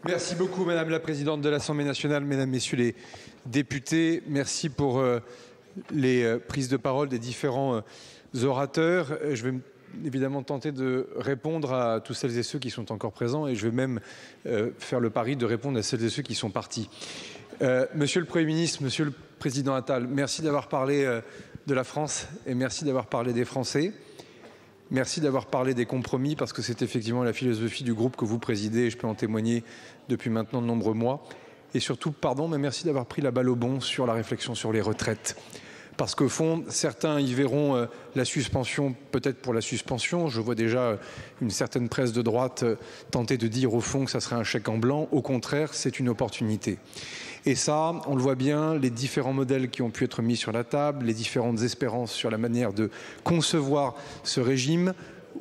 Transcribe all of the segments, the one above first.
Merci beaucoup, Madame la Présidente de l'Assemblée nationale, Mesdames, Messieurs les députés. Merci pour les prises de parole des différents orateurs. Je vais évidemment tenter de répondre à tous celles et ceux qui sont encore présents et je vais même faire le pari de répondre à celles et ceux qui sont partis. Monsieur le Premier ministre, Monsieur le Président Attal, merci d'avoir parlé de la France et merci d'avoir parlé des Français. Merci d'avoir parlé des compromis parce que c'est effectivement la philosophie du groupe que vous présidez et je peux en témoigner depuis maintenant de nombreux mois. Et surtout, pardon, mais merci d'avoir pris la balle au bond sur la réflexion sur les retraites. Parce qu'au fond, certains y verront la suspension, peut-être pour la suspension. Je vois déjà une certaine presse de droite tenter de dire au fond que ça serait un chèque en blanc. Au contraire, c'est une opportunité. Et ça, on le voit bien, les différents modèles qui ont pu être mis sur la table, les différentes espérances sur la manière de concevoir ce régime,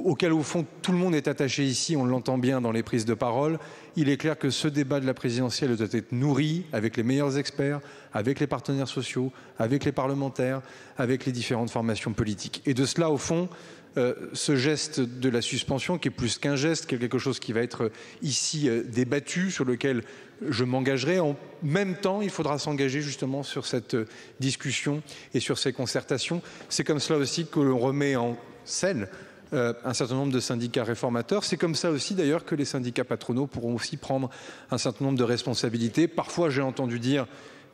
auquel au fond tout le monde est attaché ici, on l'entend bien dans les prises de parole. Il est clair que ce débat de la présidentielle doit être nourri avec les meilleurs experts, avec les partenaires sociaux, avec les parlementaires, avec les différentes formations politiques. Et de cela, au fond, ce geste de la suspension, qui est plus qu'un geste, qui est quelque chose qui va être ici débattu, sur lequel je m'engagerai. En même temps, il faudra s'engager justement sur cette discussion et sur ces concertations. C'est comme cela aussi que l'on remet en scène un certain nombre de syndicats réformateurs. C'est comme ça aussi d'ailleurs que les syndicats patronaux pourront aussi prendre un certain nombre de responsabilités. Parfois, j'ai entendu dire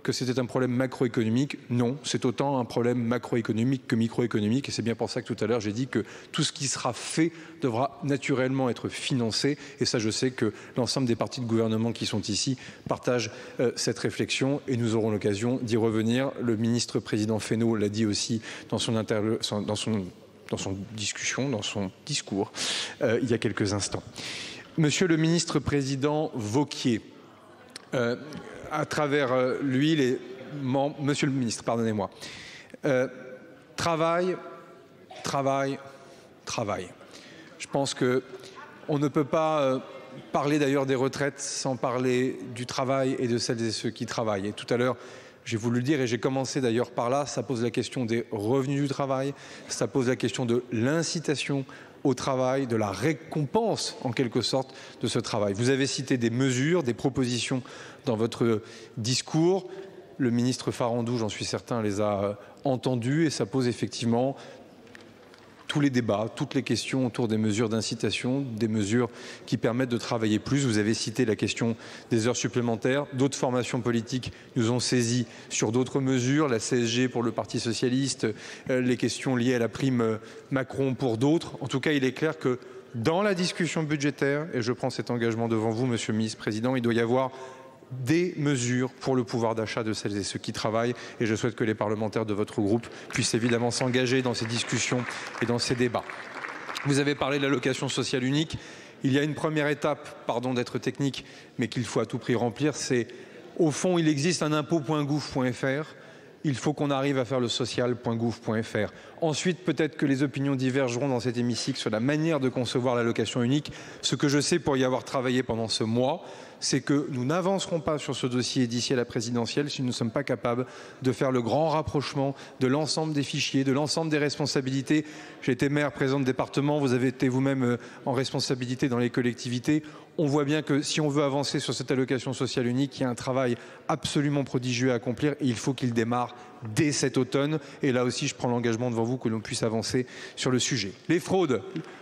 que c'était un problème macroéconomique. Non, c'est autant un problème macroéconomique que microéconomique. Et c'est bien pour ça que tout à l'heure, j'ai dit que tout ce qui sera fait devra naturellement être financé. Et ça, je sais que l'ensemble des partis de gouvernement qui sont ici partagent cette réflexion. Et nous aurons l'occasion d'y revenir. Le ministre-président Fesneau l'a dit aussi dans son discours il y a quelques instants. Monsieur le ministre-président Wauquiez, à travers lui, les membres, monsieur le ministre, pardonnez-moi, travail. Je pense qu'on ne peut pas parler d'ailleurs des retraites sans parler du travail et de celles et ceux qui travaillent. Et tout à l'heure, j'ai voulu le dire et j'ai commencé d'ailleurs par là, ça pose la question des revenus du travail, ça pose la question de l'incitation au travail, de la récompense en quelque sorte de ce travail. Vous avez cité des mesures, des propositions dans votre discours. Le ministre Farandou, j'en suis certain, les a entendues et ça pose effectivement tous les débats, toutes les questions autour des mesures d'incitation, des mesures qui permettent de travailler plus. Vous avez cité la question des heures supplémentaires. D'autres formations politiques nous ont saisis sur d'autres mesures, la CSG pour le Parti socialiste, les questions liées à la prime Macron pour d'autres. En tout cas, il est clair que dans la discussion budgétaire, et je prends cet engagement devant vous, Monsieur le Ministre-Président, il doit y avoir des mesures pour le pouvoir d'achat de celles et ceux qui travaillent et je souhaite que les parlementaires de votre groupe puissent évidemment s'engager dans ces discussions et dans ces débats. Vous avez parlé de l'allocation sociale unique. Il y a une première étape, pardon d'être technique, mais qu'il faut à tout prix remplir, c'est au fond il existe un impôt.gouv.fr. Il faut qu'on arrive à faire le social.gouv.fr. Ensuite, peut-être que les opinions divergeront dans cet hémicycle sur la manière de concevoir l'allocation unique. Ce que je sais pour y avoir travaillé pendant ce mois, c'est que nous n'avancerons pas sur ce dossier d'ici à la présidentielle si nous ne sommes pas capables de faire le grand rapprochement de l'ensemble des fichiers, de l'ensemble des responsabilités. J'ai été maire, président de département, vous avez été vous-même en responsabilité dans les collectivités. On voit bien que si on veut avancer sur cette allocation sociale unique, il y a un travail absolument prodigieux à accomplir et il faut qu'il démarre dès cet automne. Et là aussi, je prends l'engagement devant vous que l'on puisse avancer sur le sujet. Les fraudes,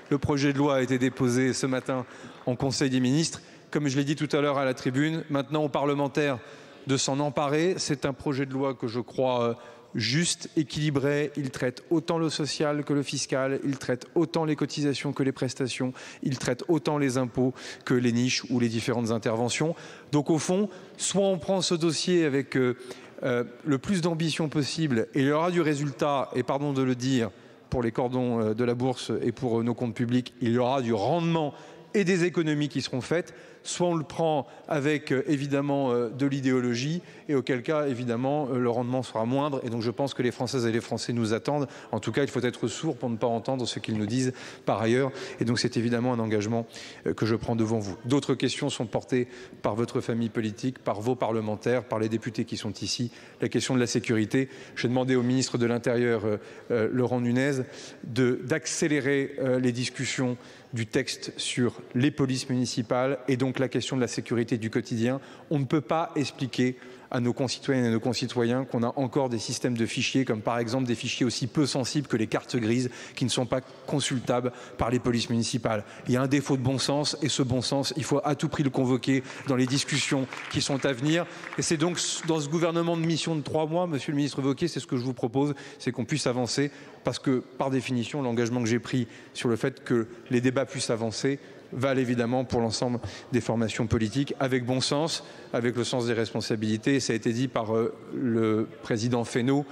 le projet de loi a été déposé ce matin en Conseil des ministres. Comme je l'ai dit tout à l'heure à la tribune, maintenant aux parlementaires de s'en emparer. C'est un projet de loi que je crois juste, équilibré. Il traite autant le social que le fiscal. Il traite autant les cotisations que les prestations. Il traite autant les impôts que les niches ou les différentes interventions. Donc au fond, soit on prend ce dossier avec le plus d'ambition possible et il y aura du résultat, et pardon de le dire, pour les cordons de la bourse et pour nos comptes publics, il y aura du rendement et des économies qui seront faites, soit on le prend avec évidemment de l'idéologie et auquel cas évidemment le rendement sera moindre et donc je pense que les Françaises et les Français nous attendent. En tout cas, il faut être sourd pour ne pas entendre ce qu'ils nous disent par ailleurs et donc c'est évidemment un engagement que je prends devant vous. D'autres questions sont portées par votre famille politique, par vos parlementaires, par les députés qui sont ici. La question de la sécurité. J'ai demandé au ministre de l'Intérieur Laurent Nunez d'accélérer les discussions du texte sur les polices municipales et donc avec la question de la sécurité du quotidien. On ne peut pas expliquer à nos concitoyennes et nos concitoyens qu'on a encore des systèmes de fichiers, comme par exemple des fichiers aussi peu sensibles que les cartes grises, qui ne sont pas consultables par les polices municipales. Il y a un défaut de bon sens, et ce bon sens, il faut à tout prix le convoquer dans les discussions qui sont à venir. Et c'est donc dans ce gouvernement de mission de 3 mois, Monsieur le ministre Wauquiez, c'est ce que je vous propose, c'est qu'on puisse avancer, parce que par définition, l'engagement que j'ai pris sur le fait que les débats puissent avancer valent évidemment pour l'ensemble des formations politiques, avec bon sens, avec le sens des responsabilités. Ça a été dit par le président Fesneau,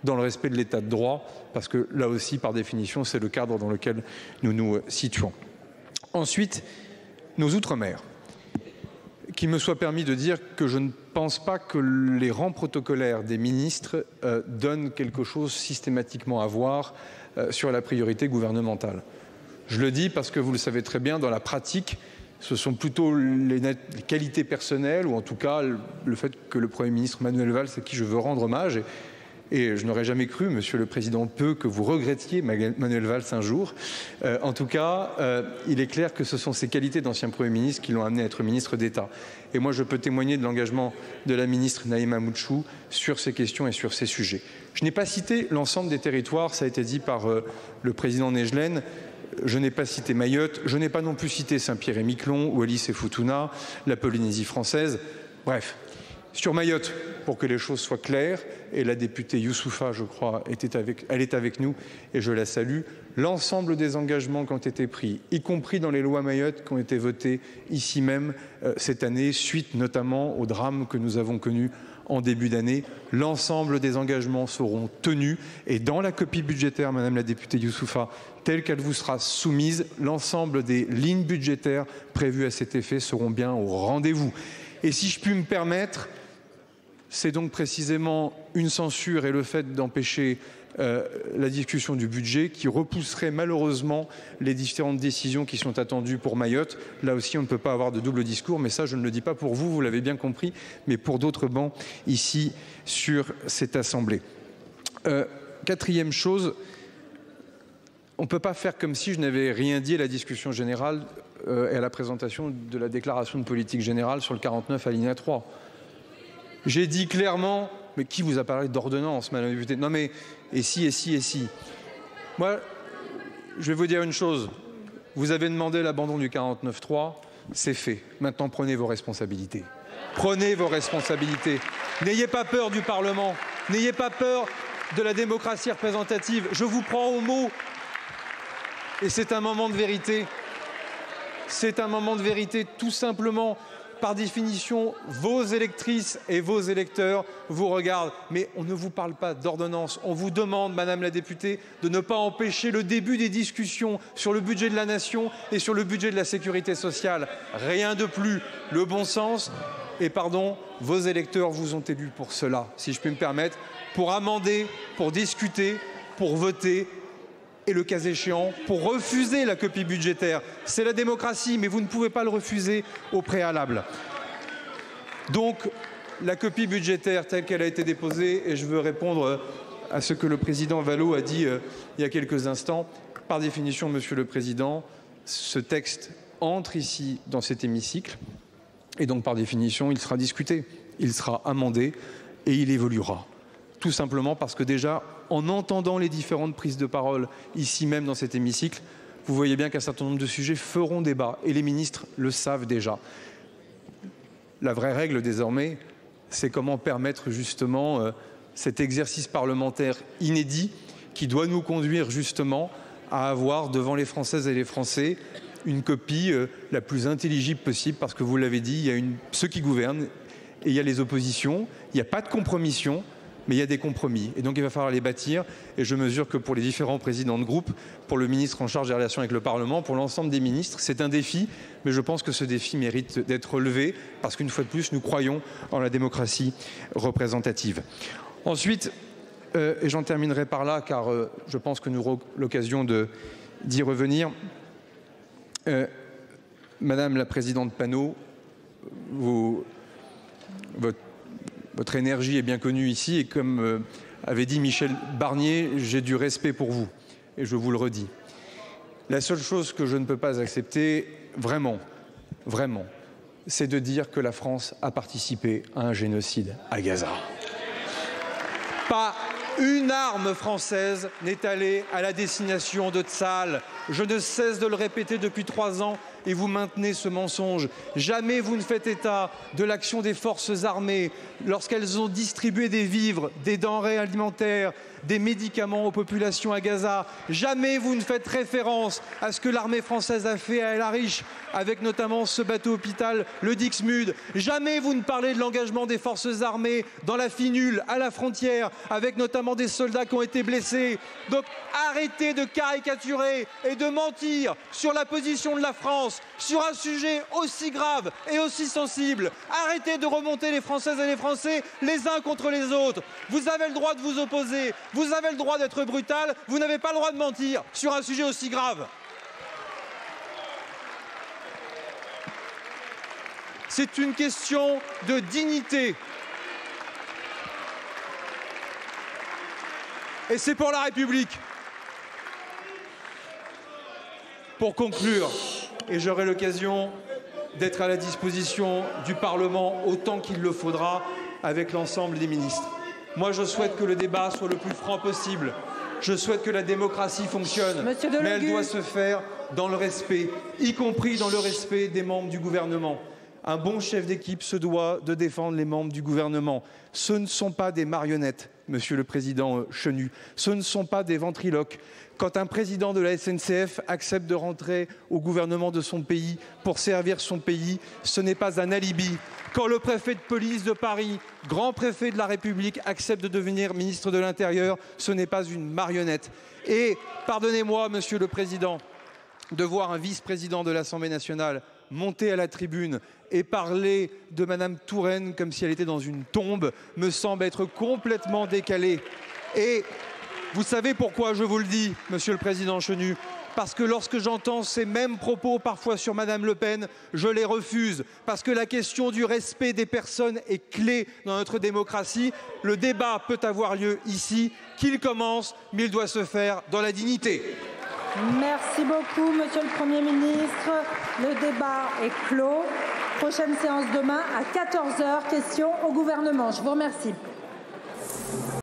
dans le respect de l'état de droit, parce que là aussi, par définition, c'est le cadre dans lequel nous nous situons. Ensuite, nos outre-mer. Qu'il me soit permis de dire que je ne pense pas que les rangs protocolaires des ministres donnent quelque chose systématiquement à voir sur la priorité gouvernementale. Je le dis parce que vous le savez très bien, dans la pratique, ce sont plutôt les qualités personnelles, ou en tout cas le fait que le Premier ministre Manuel Valls, à qui je veux rendre hommage, et je n'aurais jamais cru, Monsieur le Président Peu, que vous regrettiez Manuel Valls un jour. En tout cas, il est clair que ce sont ces qualités d'ancien Premier ministre qui l'ont amené à être ministre d'État. Et moi, je peux témoigner de l'engagement de la ministre Naïma Moutchou sur ces questions et sur ces sujets. Je n'ai pas cité l'ensemble des territoires, ça a été dit par le président Negelen. Je n'ai pas cité Mayotte, je n'ai pas non plus cité Saint-Pierre-et-Miquelon, Wallis et Futuna, la Polynésie française. Bref, sur Mayotte, pour que les choses soient claires, et la députée Youssoufa, je crois, elle est avec nous et je la salue, l'ensemble des engagements qui ont été pris, y compris dans les lois Mayotte qui ont été votées ici même cette année, suite notamment au drame que nous avons connu en début d'année, l'ensemble des engagements seront tenus et dans la copie budgétaire, Madame la députée Youssoufa, telle qu'elle vous sera soumise, l'ensemble des lignes budgétaires prévues à cet effet seront bien au rendez-vous. Et si je puis me permettre, c'est donc précisément une censure et le fait d'empêcher la discussion du budget qui repousserait malheureusement les différentes décisions qui sont attendues pour Mayotte. Là aussi, on ne peut pas avoir de double discours, mais ça, je ne le dis pas pour vous, vous l'avez bien compris, mais pour d'autres bancs ici sur cette Assemblée. Quatrième chose, on ne peut pas faire comme si je n'avais rien dit à la discussion générale et à la présentation de la déclaration de politique générale sur le 49 alinéa 3. J'ai dit clairement, mais qui vous a parlé d'ordonnance, Madame la députée? Non mais, et si, et si, et si. Moi, je vais vous dire une chose. Vous avez demandé l'abandon du 49.3, c'est fait. Maintenant, prenez vos responsabilités. Prenez vos responsabilités. N'ayez pas peur du Parlement. N'ayez pas peur de la démocratie représentative. Je vous prends au mot. Et c'est un moment de vérité. C'est un moment de vérité, tout simplement. Par définition, vos électrices et vos électeurs vous regardent. Mais on ne vous parle pas d'ordonnance. On vous demande, Madame la députée, de ne pas empêcher le début des discussions sur le budget de la nation et sur le budget de la sécurité sociale. Rien de plus. Le bon sens. Et pardon, vos électeurs vous ont élus pour cela, si je puis me permettre, pour amender, pour discuter, pour voter et le cas échéant, pour refuser la copie budgétaire. C'est la démocratie, mais vous ne pouvez pas le refuser au préalable. Donc, la copie budgétaire telle qu'elle a été déposée, et je veux répondre à ce que le président Vallaud a dit il y a quelques instants, par définition, Monsieur le Président, ce texte entre ici dans cet hémicycle, et donc par définition, il sera discuté, il sera amendé et il évoluera. Tout simplement parce que déjà, en entendant les différentes prises de parole ici même dans cet hémicycle, vous voyez bien qu'un certain nombre de sujets feront débat et les ministres le savent déjà. La vraie règle désormais, c'est comment permettre justement cet exercice parlementaire inédit qui doit nous conduire justement à avoir devant les Françaises et les Français une copie la plus intelligible possible parce que vous l'avez dit, il y a ceux qui gouvernent et il y a les oppositions, il n'y a pas de compromission. Mais il y a des compromis et donc il va falloir les bâtir et je mesure que pour les différents présidents de groupe, pour le ministre en charge des relations avec le Parlement, pour l'ensemble des ministres, c'est un défi, mais je pense que ce défi mérite d'être relevé parce qu'une fois de plus, nous croyons en la démocratie représentative. Ensuite, et j'en terminerai par là car je pense que nous aurons l'occasion d'y revenir, Madame la Présidente Panot, votre énergie est bien connue ici et comme avait dit Michel Barnier, j'ai du respect pour vous et je vous le redis. La seule chose que je ne peux pas accepter, vraiment, c'est de dire que la France a participé à un génocide à Gaza. Pas une arme française n'est allée à la destination de Tsahal. Je ne cesse de le répéter depuis 3 ans et vous maintenez ce mensonge. Jamais vous ne faites état de l'action des forces armées lorsqu'elles ont distribué des vivres, des denrées alimentaires, des médicaments aux populations à Gaza. Jamais vous ne faites référence à ce que l'armée française a fait à El Arish, avec notamment ce bateau hôpital, le Dixmude. Jamais vous ne parlez de l'engagement des forces armées dans la Finule, à la frontière, avec notamment des soldats qui ont été blessés. Donc arrêtez de caricaturer et de mentir sur la position de la France, sur un sujet aussi grave et aussi sensible. Arrêtez de remonter les Françaises et les Français les uns contre les autres. Vous avez le droit de vous opposer, vous avez le droit d'être brutal, vous n'avez pas le droit de mentir sur un sujet aussi grave. C'est une question de dignité. Et c'est pour la République. Pour conclure, et j'aurai l'occasion d'être à la disposition du Parlement autant qu'il le faudra avec l'ensemble des ministres. Moi, je souhaite que le débat soit le plus franc possible. Je souhaite que la démocratie fonctionne, mais elle doit se faire dans le respect, y compris dans le respect des membres du gouvernement. Un bon chef d'équipe se doit de défendre les membres du gouvernement. Ce ne sont pas des marionnettes, Monsieur le Président Chenu. Ce ne sont pas des ventriloques. Quand un président de la SNCF accepte de rentrer au gouvernement de son pays pour servir son pays, ce n'est pas un alibi. Quand le préfet de police de Paris, grand préfet de la République, accepte de devenir ministre de l'Intérieur, ce n'est pas une marionnette. Et pardonnez-moi, Monsieur le Président, de voir un vice-président de l'Assemblée nationale monter à la tribune et parler de Madame Touraine comme si elle était dans une tombe me semble être complètement décalé. Et vous savez pourquoi je vous le dis, Monsieur le Président Chenu? Parce que lorsque j'entends ces mêmes propos, parfois sur Madame Le Pen, je les refuse. Parce que la question du respect des personnes est clé dans notre démocratie. Le débat peut avoir lieu ici, qu'il commence, mais il doit se faire dans la dignité. Merci beaucoup, Monsieur le Premier ministre. Le débat est clos. Prochaine séance demain à 14 h. Questions au gouvernement. Je vous remercie.